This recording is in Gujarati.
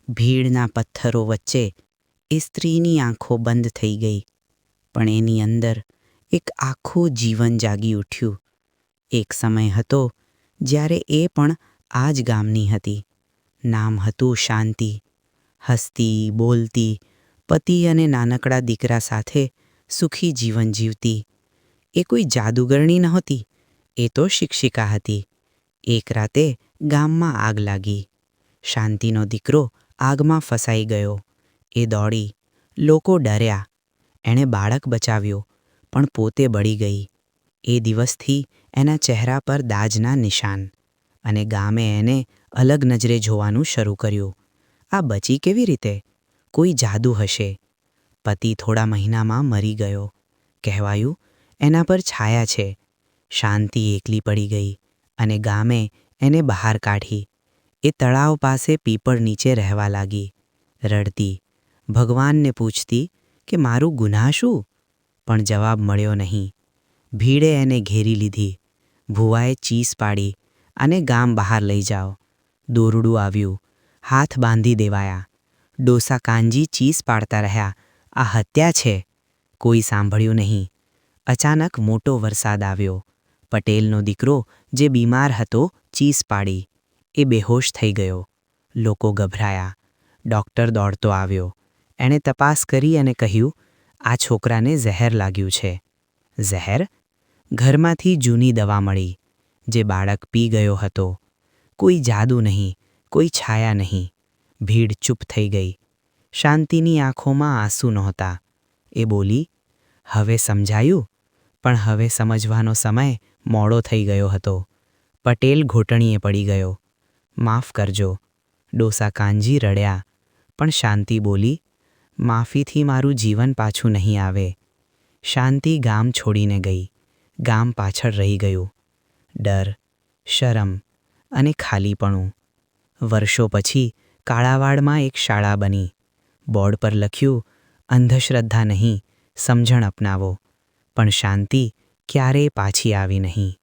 ભીડના પથ્થરો વચ્ચે એ સ્ત્રીની આંખો બંધ થઈ ગઈ, પણ એની અંદર એક આખું જીવન જાગી ઉઠ્યું. એક સમય હતો જ્યારે એ પણ આ જ ગામની હતી. નામ હતું શાંતિ. હસતી, બોલતી, પતિ અને નાનકડા દીકરા સાથે સુખી જીવન જીવતી. એ કોઈ જાદુગરણી નહોતી, એ તો શિક્ષિકા હતી. એક રાતે ગામમાં આગ લાગી. શાંતિનો દીકરો આગમાં ફસાઈ ગયો. એ દોડી. લોકો ડર્યા. એણે બાળક બચાવ્યો, પણ પોતે બળી ગઈ. એ દિવસથી એના ચહેરા પર દાજના નિશાન, અને ગામે એને અલગ નજરે જોવાનું શરૂ કર્યું. આ બચી કેવી રીતે? કોઈ જાદુ હશે. પતિ થોડા મહિનામાં મરી ગયો. કહેવાયું એના પર છાયા છે. શાંતિ એકલી પડી ગઈ, અને ગામે એને બહાર કાઢી. એ તળાવ પાસે પીપળ નીચે રહેવા લાગી. રડતી, ભગવાનને પૂછતી કે મારું ગુનાહ શું? પણ જવાબ મળ્યો નહીં. ભીડે એને ઘેરી લીધી. ભુવાએ ચીસ પાડી, આને ગામ બહાર લઈ જાઓ. દોરડું આવ્યું. હાથ બાંધી દેવાયા. ડોસા કાનજી ચીસ પાડતા રહ્યા, આ હત્યા છે. કોઈ સાંભળ્યું નહીં. અચાનક મોટો વરસાદ આવ્યો. પટેલનો દીકરો જે બીમાર હતો ચીસ પાડી. એ બેહોશ થઈ ગયો. લોકો ગભરાયા. ડૉક્ટર દોડતો આવ્યો. એણે તપાસ કરી અને કહ્યું, આ છોકરાને ઝેર લાગ્યું છે. ઝેર? ઘરમાંથી જૂની દવા મળી, જે બાળક પી ગયો હતો. કોઈ જાદુ નહીં, કોઈ છાયા નહીં. ભીડ ચૂપ થઈ ગઈ. શાંતિની આંખોમાં આંસુ નહોતા. એ બોલી, હવે સમજાયું? પણ હવે સમજવાનો સમય મોડો થઈ ગયો હતો. પટેલ ઘૂંટણીએ પડી ગયો. માફ કરજો. ડોસા કાનજી રડ્યા. પણ શાંતિ બોલી, માફીથી મારું જીવન પાછું નહીં આવે. શાંતિ ગામ છોડીને ગઈ. ગામ પાછળ રહી ગયું. ડર, શરમ અને ખાલીપણું. વર્ષો પછી કાળાવાડમાં એક શાળા બની. બોર્ડ પર લખ્યું, અંધશ્રદ્ધા નહીં, સમજણ અપનાવો. પણ શાંતિ ક્યારેય પાછી આવી નહીં.